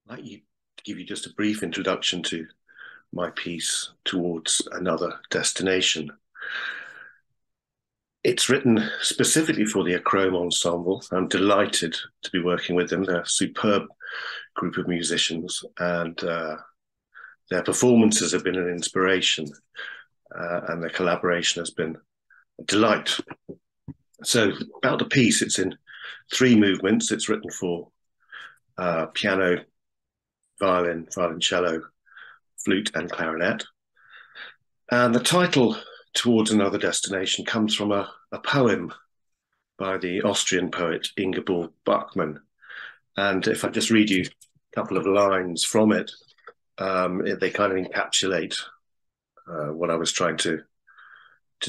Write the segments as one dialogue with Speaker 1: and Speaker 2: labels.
Speaker 1: I'd like you to give you just a brief introduction to my piece, Towards Another Destination. It's written specifically for the Achrome Ensemble. I'm delighted to be working with them. They're a superb group of musicians, and their performances have been an inspiration, and their collaboration has been a delight. So about the piece, it's in 3 movements. It's written for piano, violin, violoncello, flute and clarinet. And the title, Towards Another Destination, comes from a poem by the Austrian poet Ingeborg Bachmann. And if I just read you a couple of lines from it, they kind of encapsulate what I was trying to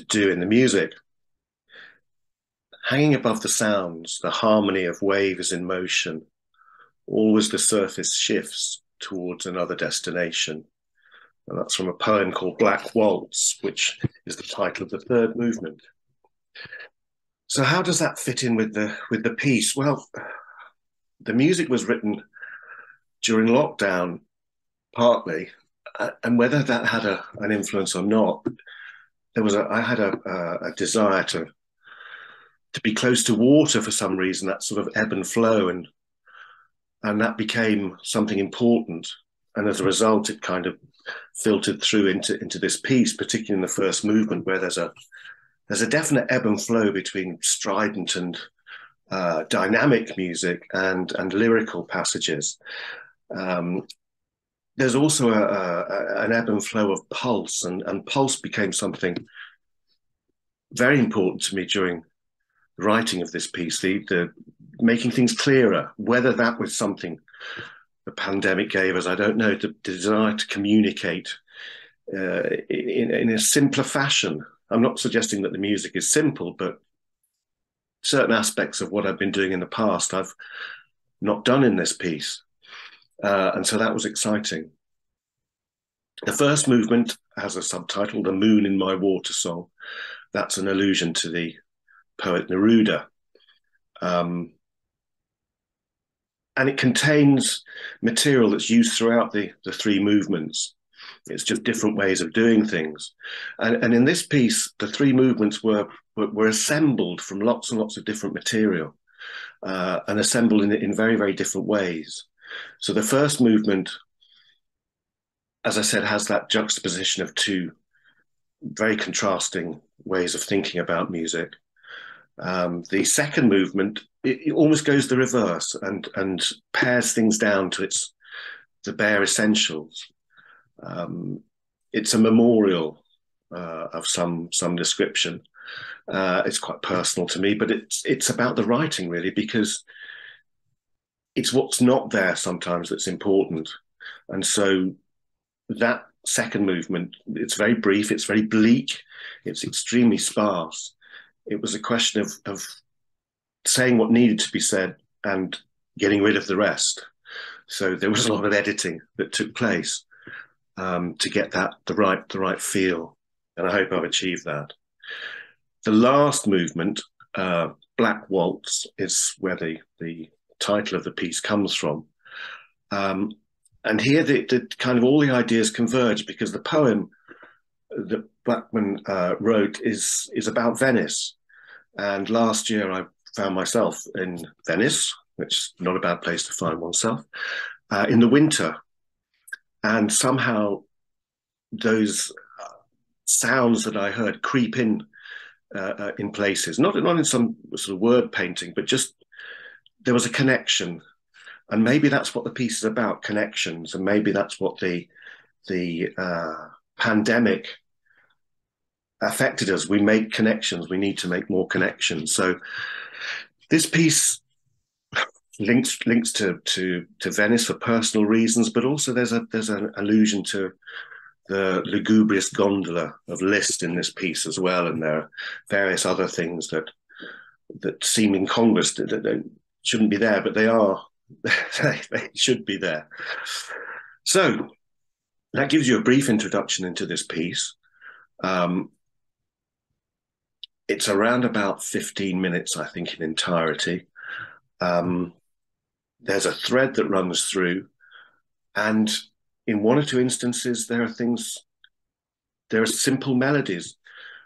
Speaker 1: do in the music. Hanging above the sounds, the harmony of waves in motion, always the surface shifts towards another destination. And that's from a poem called Black Waltz, which is the title of the 3rd movement. So how does that fit in with the piece? Well, the music was written during lockdown, partly, and whether that had an influence or not, I had a desire to be close to water for some reason, that sort of ebb and flow, and that became something important. And as a result, it kind of filtered through into this piece, particularly in the first movement, where there's a definite ebb and flow between strident and dynamic music and lyrical passages. There's also an ebb and flow of pulse, and pulse became something very important to me during the writing of this piece, the making things clearer. Whether that was something the pandemic gave us, I don't know, the desire to communicate in a simpler fashion. I'm not suggesting that the music is simple, but certain aspects of what I've been doing in the past, I've not done in this piece. And so that was exciting. The first movement has a subtitle, The Moon in My Water Song. That's an allusion to the poet Neruda. And it contains material that's used throughout the 3 movements. It's just different ways of doing things. And in this piece, the 3 movements were assembled from lots and lots of different material, and assembled in very, very different ways. So the first movement, as I said, has that juxtaposition of 2 very contrasting ways of thinking about music. The second movement, it almost goes the reverse and pares things down to the bare essentials. It's a memorial of some description. It's quite personal to me, but it's about the writing, really, because it's what's not there sometimes that's important. And so that second movement, it's very brief, it's very bleak, it's extremely sparse. It was a question of saying what needed to be said and getting rid of the rest. So there was a lot of editing that took place to get the right feel, and I hope I've achieved that. The last movement, Black Waltz, is where the title of the piece comes from. And here the kind of all the ideas converge, because the poem that Bachmann wrote is about Venice. And last year I found myself in Venice, which is not a bad place to find oneself, in the winter. And somehow those sounds that I heard creep in places, not in some sort of word painting, but just there was a connection. And maybe that's what the piece is about, connections. And maybe that's what the pandemic affected us. We make connections. We need to make more connections. So this piece links to Venice for personal reasons, but also there's an allusion to the lugubrious gondola of Liszt in this piece as well, and there are various other things that seem incongruous, that shouldn't be there, but they are. They should be there. So that gives you a brief introduction into this piece. It's around about 15 minutes, I think, in entirety. There's a thread that runs through And in one or two instances, there are simple melodies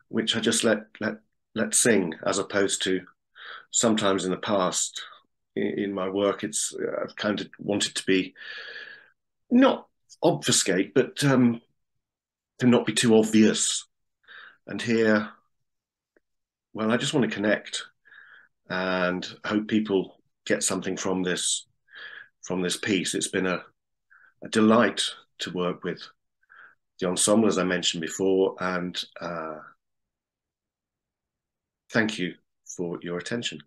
Speaker 1: which I just let sing, as opposed to sometimes in the past in my work, I've kind of wanted to be not obfuscate, but to not be too obvious. And here, well, I just want to connect and hope people get something from this piece. It's been a delight to work with the ensemble, as I mentioned before, and thank you for your attention.